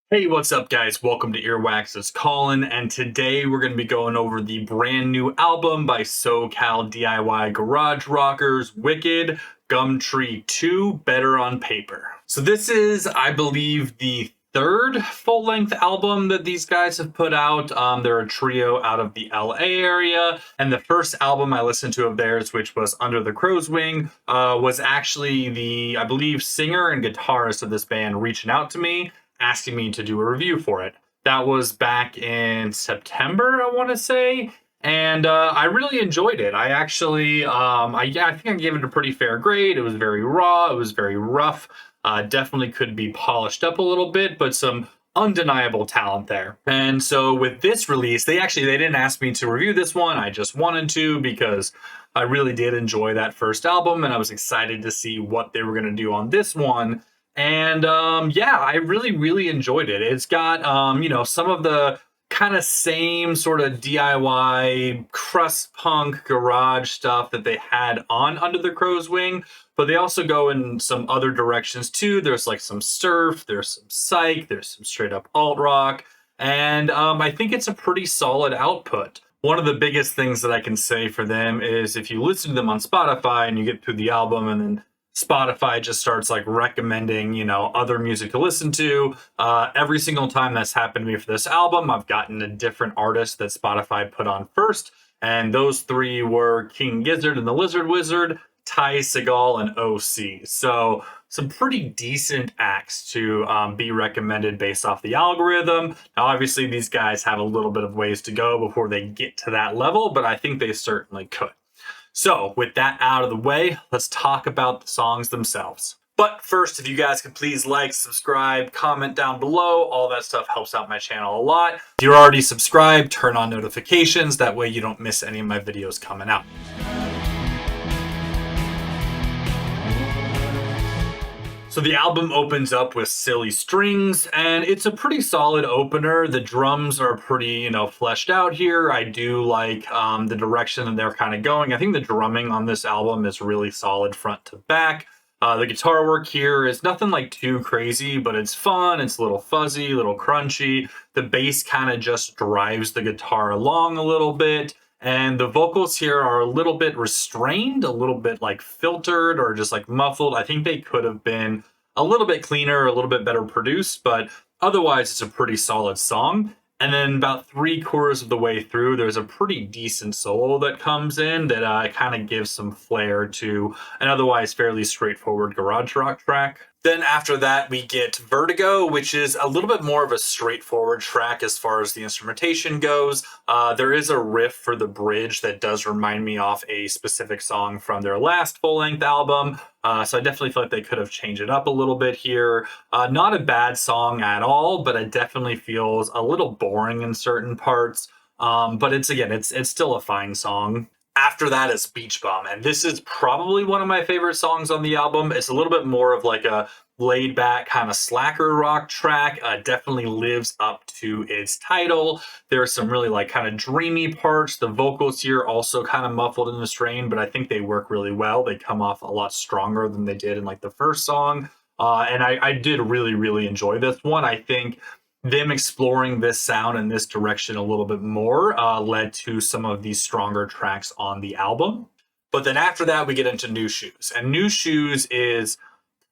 Hey, what's up, guys? Welcome to Earwax. It's Colin, and today we're going to be going over the brand new album by SoCal DIY garage rockers, Wicked, Gumtree 2, Better on Paper. So this is, I believe, the third full-length album that these guys have put out. They're a trio out of the LA area, and the first album I listened to of theirs, which was Under the Crow's Wing, was actually the, I believe, singer and guitarist of this band reaching out to me asking me to do a review for it. That was back in September, I want to say, and I really enjoyed it. I actually, I think I gave it a pretty fair grade. It was very raw. It was very rough. Definitely could be polished up a little bit, but some undeniable talent there. And so with this release, they didn't ask me to review this one. I just wanted to because I really did enjoy that first album, and I was excited to see what they were going to do on this one. And yeah, I really enjoyed it. It's got some of the kind of same sort of DIY crust punk garage stuff that they had on Under the Crow's Wing, but they also go in some other directions too. There's like some surf, there's some psych, there's some straight up alt rock, and I think it's a pretty solid output. One of the biggest things that I can say for them is if you listen to them on Spotify and you get through the album and then Spotify just starts like recommending, other music to listen to. Every single time that's happened to me for this album, I've gotten a different artist that Spotify put on first. And those three were King Gizzard and the Lizard Wizard, Ty Segall, and OC. So some pretty decent acts to be recommended based off the algorithm. Now, obviously, these guys have a little bit of ways to go before they get to that level, but I think they certainly could. So with that out of the way, let's talk about the songs themselves. But first, if you guys could please like, subscribe, comment down below, all that stuff helps out my channel a lot. If you're already subscribed, turn on notifications. That way you don't miss any of my videos coming out. So the album opens up with Silly Strings, and it's a pretty solid opener. The drums are pretty, fleshed out here. I do like the direction that they're kind of going. I think the drumming on this album is really solid front to back. The guitar work here is nothing like too crazy, but it's fun. It's a little fuzzy, a little crunchy. The bass kind of just drives the guitar along a little bit. And the vocals here are a little bit restrained, a little bit like filtered or just like muffled. I think they could have been a little bit cleaner, a little bit better produced, but otherwise it's a pretty solid song. And then about 3/4 of the way through, there's a pretty decent solo that comes in that kind of gives some flair to an otherwise fairly straightforward garage rock track. Then after that, we get Vertigo, which is a little bit more of a straightforward track as far as the instrumentation goes. There is a riff for the bridge that does remind me of a specific song from their last full-length album. So I definitely feel like they could have changed it up a little bit here. Not a bad song at all, but it definitely feels a little boring in certain parts. But it's still a fine song. After that is Beach Bum, and this is probably one of my favorite songs on the album. It's a little bit more of like a laid back kind of slacker rock track. Definitely lives up to its title. There are some really like kind of dreamy parts. The vocals here also kind of muffled in the strain, but I think they work really well. They come off a lot stronger than they did in like the first song. And I did really enjoy this one. I think them exploring this sound in this direction a little bit more led to some of these stronger tracks on the album. But then after that, we get into New Shoes. And New Shoes is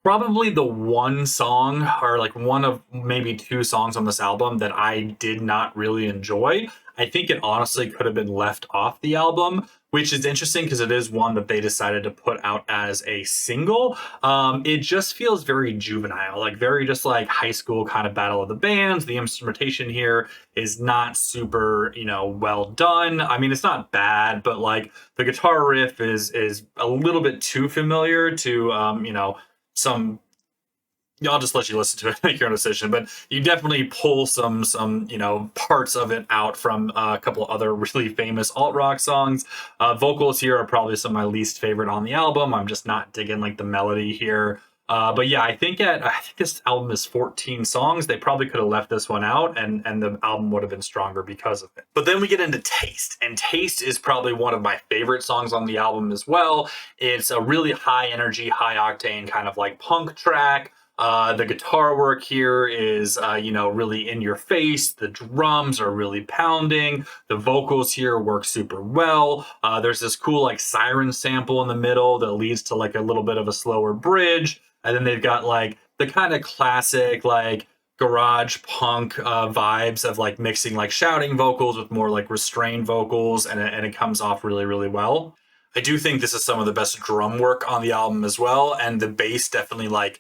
probably the one song or like one of maybe two songs on this album that I did not really enjoy. I think it honestly could have been left off the album, which is interesting because it is one that they decided to put out as a single. It just feels very juvenile, like very just like high school kind of battle of the bands. The instrumentation here is not super, well done. I mean, it's not bad, but like the guitar riff is a little bit too familiar to, some. I'll just let you listen to it, make your own decision. But you definitely pull some parts of it out from a couple other really famous alt rock songs. Vocals here are probably some of my least favorite on the album. I'm just not digging like the melody here. But yeah, I think this album is 14 songs. They probably could have left this one out, and the album would have been stronger because of it. But then we get into Taste, and Taste is probably one of my favorite songs on the album as well. It's a really high energy, high octane kind of like punk track. The guitar work here is, really in your face. The drums are really pounding. The vocals here work super well. There's this cool like siren sample in the middle that leads to like a little bit of a slower bridge. And then they've got like the kind of classic like garage punk vibes of like mixing like shouting vocals with more like restrained vocals, and it comes off really, really well. I do think this is some of the best drum work on the album as well, and the bass definitely like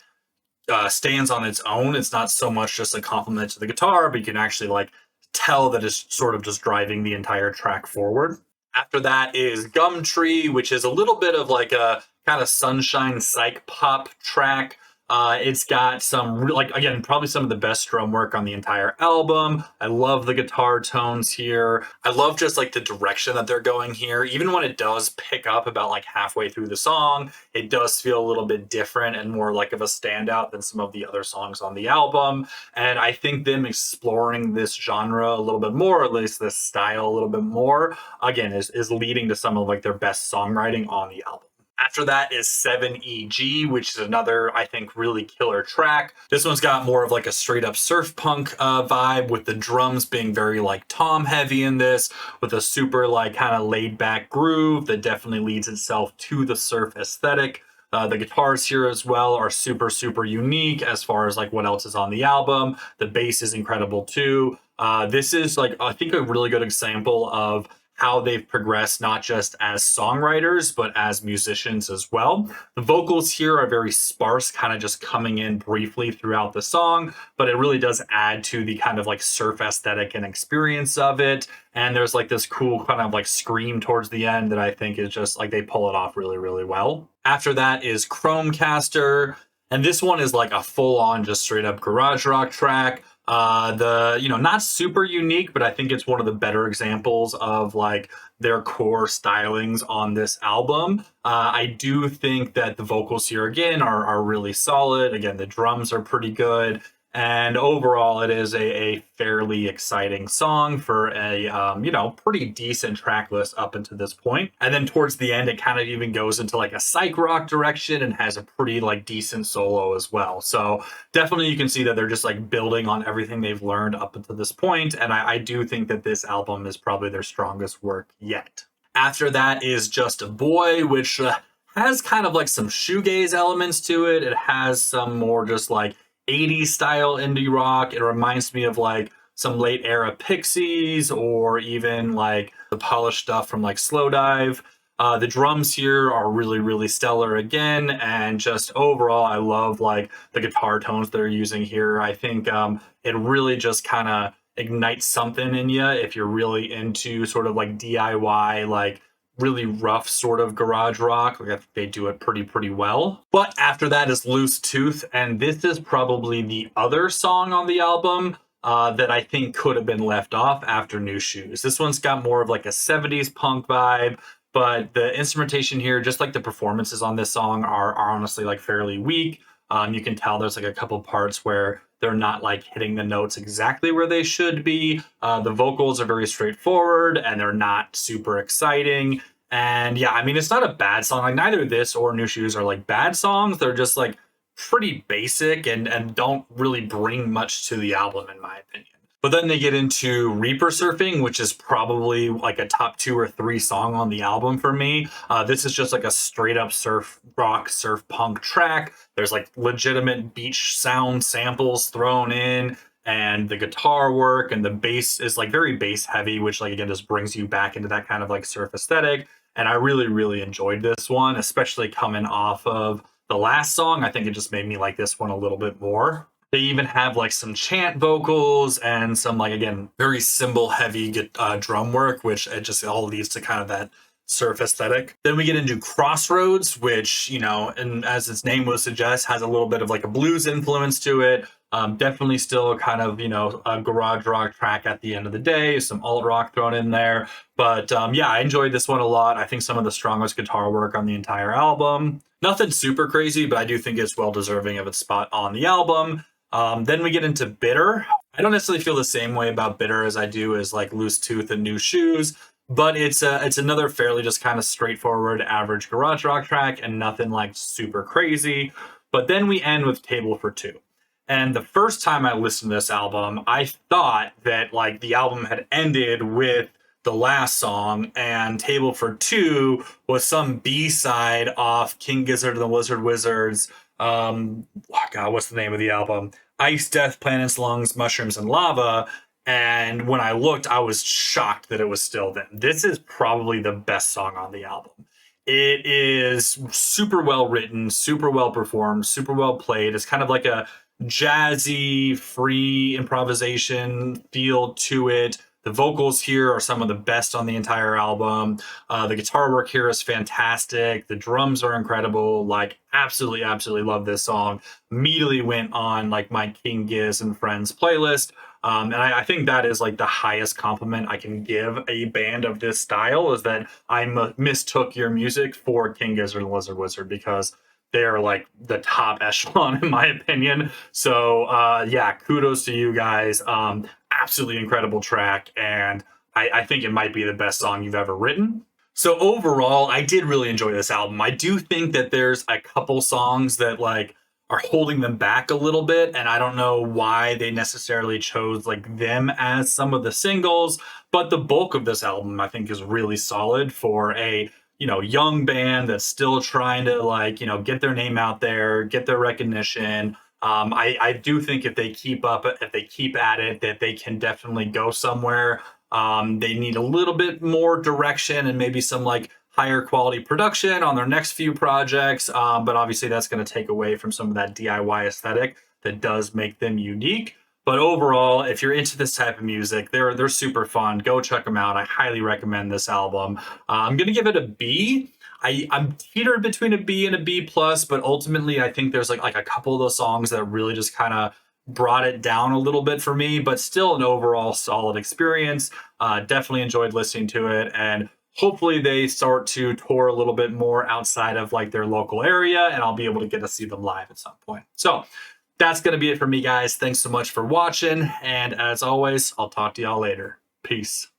stands on its own. It's not so much just a compliment to the guitar, but you can actually like tell that it's sort of just driving the entire track forward. After that is Gumtree, which is a little bit of like a kind of sunshine psych pop track. It's got some like again probably some of the best drum work on the entire album. I love the guitar tones here. I love just like the direction that they're going here. Even when it does pick up about like halfway through the song, it does feel a little bit different and more like of a standout than some of the other songs on the album. And I think them exploring this genre a little bit more, or at least this style a little bit more, again, is leading to some of like their best songwriting on the album. After that is 7EG, which is another, I think, really killer track. This one's got more of like a straight up surf punk vibe, with the drums being very like tom heavy in this, with a super like kind of laid back groove that definitely leads itself to the surf aesthetic. The guitars here as well are super, super unique as far as like what else is on the album. The bass is incredible too. This is like, I think, a really good example of how they've progressed not just as songwriters but as musicians as well. The vocals here are very sparse, kind of just coming in briefly throughout the song, but it really does add to the kind of like surf aesthetic and experience of it. And there's like this cool kind of like scream towards the end that I think is just like they pull it off really, really well. After that is Chromecaster, and this one is like a full-on just straight up garage rock track. Not super unique, but I think it's one of the better examples of like their core stylings on this album. I do think that the vocals here again are really solid. Again, the drums are pretty good, and overall it is a fairly exciting song for a pretty decent track list up until this point. And then towards the end it kind of even goes into like a psych rock direction and has a pretty like decent solo as well. So definitely you can see that they're just like building on everything they've learned up until this point, and I do think that this album is probably their strongest work yet. After that is Just a Boy, which has kind of like some shoegaze elements to it. It has some more just like 80s style indie rock. It reminds me of like some late era Pixies, or even like the polished stuff from like Slowdive. The drums here are really, really stellar again, and just overall, I love like the guitar tones they're using here. I think it really just kind of ignites something in you if you're really into sort of like DIY, like really rough sort of garage rock. Like I think they do it pretty well. But after that is Loose Tooth, and this is probably the other song on the album that I think could have been left off after New Shoes. This one's got more of like a 70s punk vibe, but the instrumentation here, just like the performances on this song, are honestly like fairly weak. You can tell there's like a couple parts where they're not like hitting the notes exactly where they should be. The vocals are very straightforward and they're not super exciting. And yeah, I mean, it's not a bad song. Like neither this or New Shoes are like bad songs. They're just like pretty basic and don't really bring much to the album in my opinion. But then they get into Reaper Surfing, which is probably like a top 2 or 3 song on the album for me. This is just like a straight up surf rock, surf punk track. There's like legitimate beach sound samples thrown in, and the guitar work and the bass is like very bass heavy, which like again just brings you back into that kind of like surf aesthetic. And I really, really enjoyed this one, especially coming off of the last song. I think it just made me like this one a little bit more. They even have like some chant vocals and some like, again, very cymbal heavy drum work, which it just all leads to kind of that surf aesthetic. Then we get into Crossroads, which, and as its name would suggest, has a little bit of like a blues influence to it. Definitely still kind of, a garage rock track at the end of the day, some alt rock thrown in there. But yeah, I enjoyed this one a lot. I think some of the strongest guitar work on the entire album. Nothing super crazy, but I do think it's well deserving of its spot on the album. Then we get into Bitter. I don't necessarily feel the same way about Bitter as I do as like Loose Tooth and New Shoes, but it's another fairly just kind of straightforward average garage rock track and nothing like super crazy. But then we end with Table for Two. And the first time I listened to this album, I thought that like the album had ended with the last song, and Table for Two was some B-side off King Gizzard and the Lizard Wizards. Oh God, what's the name of the album? Ice, Death, Planets, Lungs, Mushrooms, and Lava. And when I looked, I was shocked that it was still them. This is probably the best song on the album. It is super well written, super well performed, super well played. It's kind of like a jazzy, free improvisation feel to it. The vocals here are some of the best on the entire album. The guitar work here is fantastic. The drums are incredible. Like, absolutely, absolutely love this song. Immediately went on like my King Giz and Friends playlist. And I think that is like the highest compliment I can give a band of this style, is that I mistook your music for King Gizzard and Lizard Wizard, because they're like the top echelon in my opinion. So yeah, kudos to you guys. Absolutely incredible track, and I think it might be the best song you've ever written. So overall, I did really enjoy this album. I do think that there's a couple songs that like are holding them back a little bit, and I don't know why they necessarily chose like them as some of the singles, but the bulk of this album I think is really solid for a, you know, young band that's still trying to like, you know, get their name out there, get their recognition. I do think if they keep up, if they keep at it, that they can definitely go somewhere. They need a little bit more direction and maybe some like higher quality production on their next few projects. But obviously that's going to take away from some of that DIY aesthetic that does make them unique. But overall, if you're into this type of music, they're super fun. Go check them out. I highly recommend this album. I'm gonna give it a B. I'm teetered between a B and a B plus, but ultimately I think there's like a couple of those songs that really just kind of brought it down a little bit for me, but still an overall solid experience. Definitely enjoyed listening to it, and hopefully they start to tour a little bit more outside of like their local area, and I'll be able to get to see them live at some point. So that's going to be it for me, guys. Thanks so much for watching. And as always, I'll talk to y'all later. Peace.